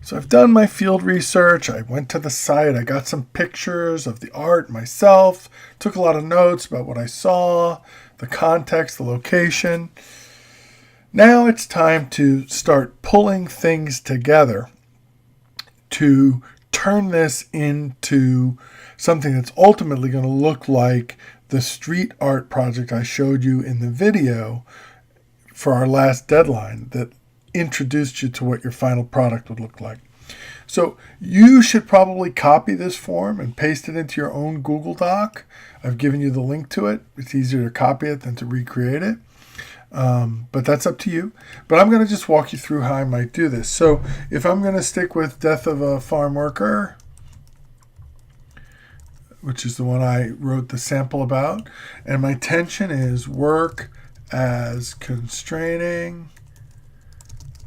So I've done my field research. I went to the site. I got some pictures of the art myself. Took a lot of notes about what I saw, the context, the location. Now it's time to start pulling things together to turn this into something that's ultimately going to look like the street art project I showed you in the video for our last deadline that introduced you to what your final product would look like. So you should probably copy this form and paste it into your own Google Doc. I've given you the link to it. It's easier to copy it than to recreate it. But that's up to you. But I'm going to just walk you through how I might do this. So if I'm going to stick with Death of a Farm Worker, which is the one I wrote the sample about, and my tension is work as constraining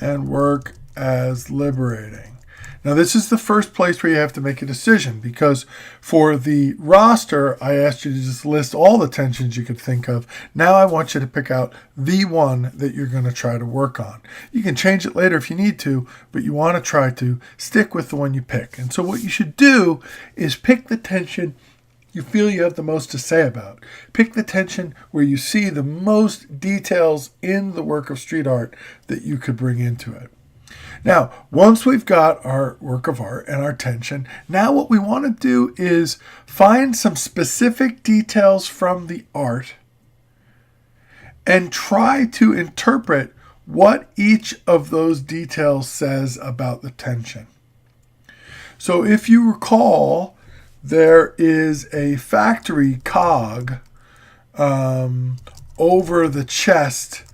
and work as liberating. Now, this is the first place where you have to make a decision, because for the roster, I asked you to just list all the tensions you could think of. Now I want you to pick out the one that you're going to try to work on. You can change it later if you need to, but you want to try to stick with the one you pick. And so what you should do is pick the tension you feel you have the most to say about. Pick the tension where you see the most details in the work of street art that you could bring into it. Now, once we've got our work of art and our tension, now what we want to do is find some specific details from the art and try to interpret what each of those details says about the tension. So if you recall, there is a factory cog over the chest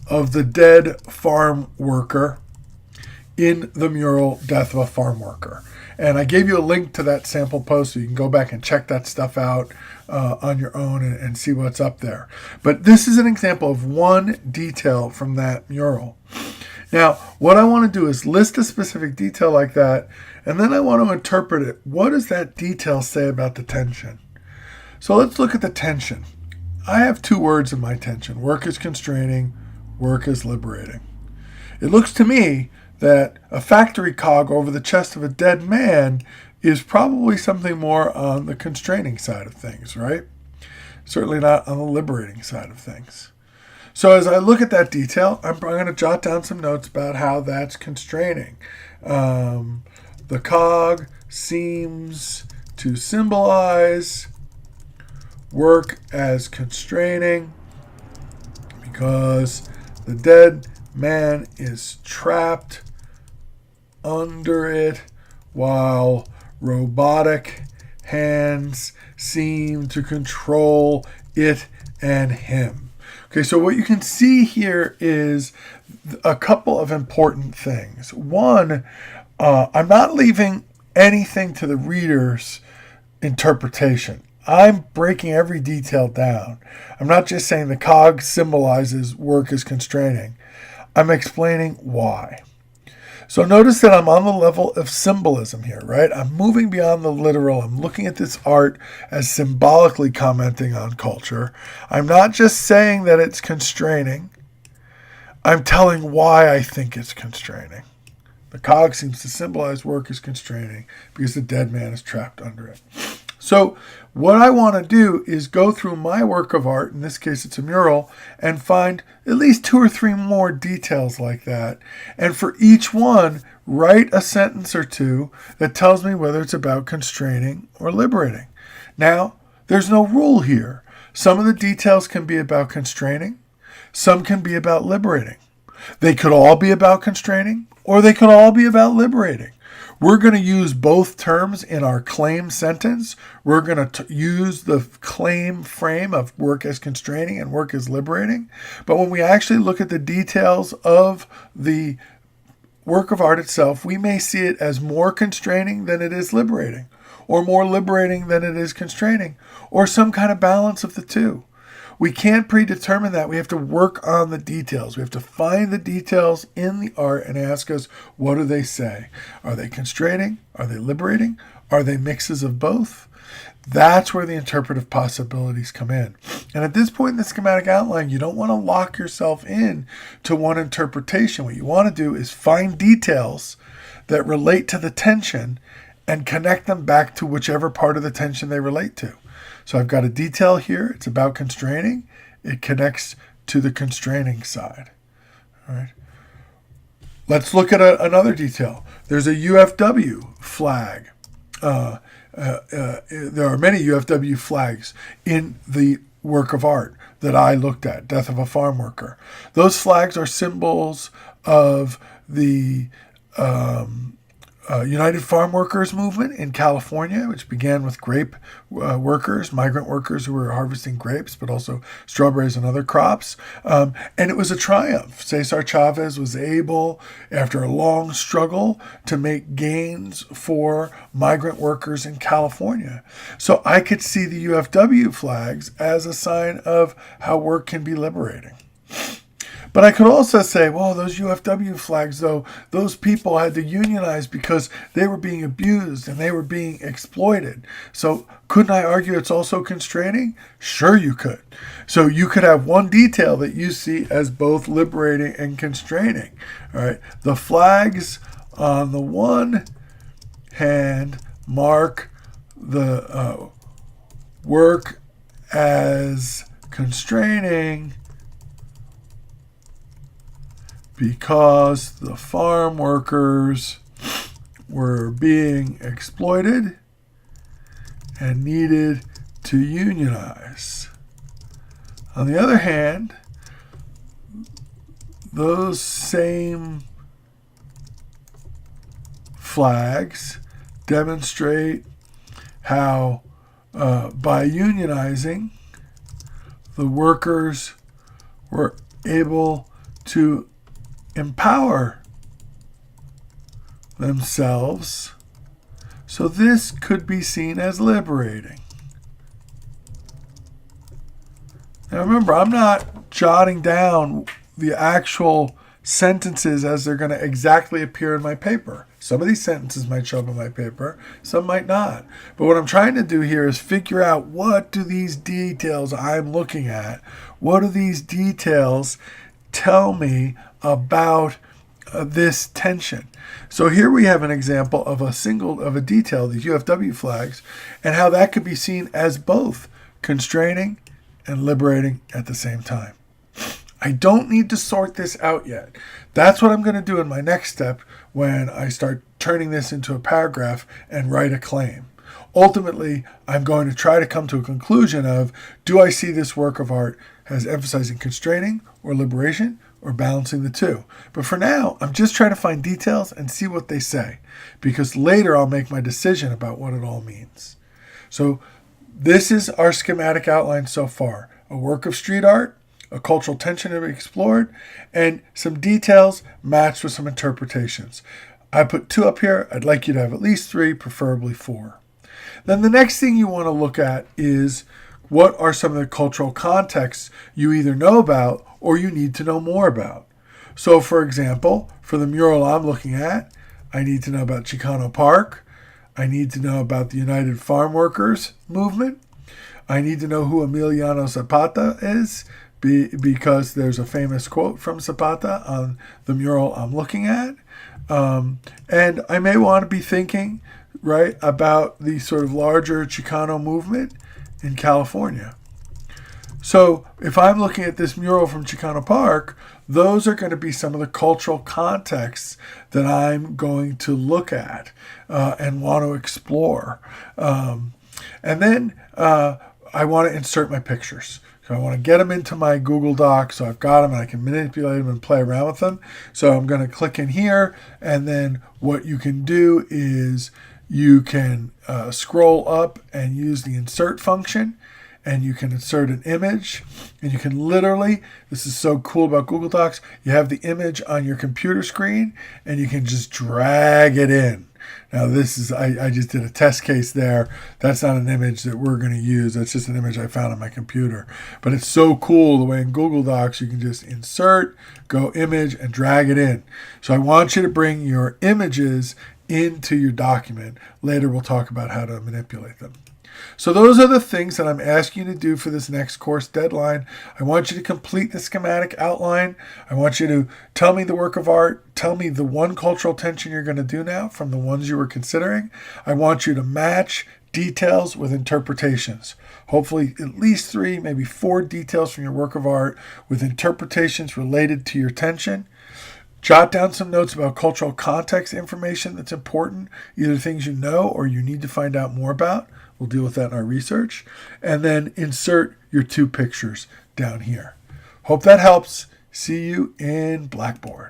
of the dead farm worker in the mural Death of a Farm Worker. And I gave you a link to that sample post so you can go back and check that stuff out on your own and see what's up there. But this is an example of one detail from that mural. Now, what I want to do is list a specific detail like that, and then I want to interpret it. What does that detail say about the tension? So let's look at the tension. I have two words in my tension. Work is constraining, work is liberating. It looks to me that a factory cog over the chest of a dead man is probably something more on the constraining side of things, right? Certainly not on the liberating side of things. So as I look at that detail, I'm going to jot down some notes about how that's constraining. The cog seems to symbolize work as constraining because the dead man is trapped under it while robotic hands seem to control it and him. Okay, so what you can see here is a couple of important things. One, I'm not leaving anything to the reader's interpretation. I'm breaking every detail down. I'm not just saying the cog symbolizes work is constraining. I'm explaining why. So notice that I'm on the level of symbolism here, right? I'm moving beyond the literal. I'm looking at this art as symbolically commenting on culture. I'm not just saying that it's constraining. I'm telling why I think it's constraining. The cog seems to symbolize work is constraining because the dead man is trapped under it. So what I want to do is go through my work of art, in this case it's a mural, and find at least 2 or 3 more details like that. And for each one, write a sentence or two that tells me whether it's about constraining or liberating. Now, there's no rule here. Some of the details can be about constraining. Some can be about liberating. They could all be about constraining, or they could all be about liberating. We're going to use both terms in our claim sentence. We're going to use the claim frame of work as constraining and work as liberating. But when we actually look at the details of the work of art itself, we may see it as more constraining than it is liberating, or more liberating than it is constraining, or some kind of balance of the two. We can't predetermine that. We have to work on the details. We have to find the details in the art and ask us, what do they say? Are they constraining? Are they liberating? Are they mixes of both? That's where the interpretive possibilities come in. And at this point in the schematic outline, you don't want to lock yourself in to one interpretation. What you want to do is find details that relate to the tension and connect them back to whichever part of the tension they relate to. So I've got a detail here. It's about constraining. It connects to the constraining side. All right. Let's look at another detail. There's a UFW flag. There are many UFW flags in the work of art that I looked at, Death of a Farm Worker. Those flags are symbols of the United Farm Workers movement in California, which began with grape workers, migrant workers who were harvesting grapes, but also strawberries and other crops. And it was a triumph. Cesar Chavez was able, after a long struggle, to make gains for migrant workers in California. So I could see the UFW flags as a sign of how work can be liberating. But I could also say, well, those UFW flags, though, those people had to unionize because they were being abused and they were being exploited. So couldn't I argue it's also constraining? Sure you could. So you could have one detail that you see as both liberating and constraining. All right. The flags on the one hand mark the work as constraining because the farm workers were being exploited and needed to unionize. On the other hand, those same flags demonstrate how by unionizing, the workers were able to empower themselves. So this could be seen as liberating. Now remember, I'm not jotting down the actual sentences as they're going to exactly appear in my paper. Some of these sentences might show up in my paper, some might not. But what I'm trying to do here is figure out, what do these details I'm looking at, what do these details tell me about this tension? So here we have an example of a detail, the UFW flags, and how that could be seen as both constraining and liberating at the same time. I don't need to sort this out yet. That's what I'm going to do in my next step when I start turning this into a paragraph and write a claim. Ultimately, I'm going to try to come to a conclusion of, do I see this work of art as emphasizing constraining or liberation, or balancing the two? But for now, I'm just trying to find details and see what they say, because later I'll make my decision about what it all means. So this is our schematic outline so far. A work of street art, a cultural tension to be explored, and some details matched with some interpretations. I put 2 up here. I'd like you to have at least 3, preferably 4. Then the next thing you want to look at is, what are some of the cultural contexts you either know about or you need to know more about? So, for example, for the mural I'm looking at, I need to know about Chicano Park. I need to know about the United Farm Workers movement. I need to know who Emiliano Zapata is, because there's a famous quote from Zapata on the mural I'm looking at. And I may want to be thinking, right, about the sort of larger Chicano movement in California. So if I'm looking at this mural from Chicano Park, those are going to be some of the cultural contexts that I'm going to look at and want to explore. And then I want to insert my pictures. So I want to get them into my Google Doc, so I've got them and I can manipulate them and play around with them. So I'm going to click in here, and then what you can do is you can scroll up and use the insert function, and you can insert an image, and you can literally, this is so cool about Google Docs, you have the image on your computer screen and you can just drag it in. Now this is, I just did a test case there. That's not an image that we're going to use. That's just an image I found on my computer. But it's so cool the way in Google Docs you can just insert, go image, and drag it in. So I want you to bring your images into your document. Later we'll talk about how to manipulate them. So those are the things that I'm asking you to do for this next course deadline. I want you to complete the schematic outline. I want you to tell me the work of art. Tell me the one cultural tension you're going to do now from the ones you were considering. I want you to match details with interpretations. Hopefully at least 3, maybe 4 details from your work of art with interpretations related to your tension. Jot down some notes about cultural context information that's important, either things you know or you need to find out more about. We'll deal with that in our research. And then insert your 2 pictures down here. Hope that helps. See you in Blackboard.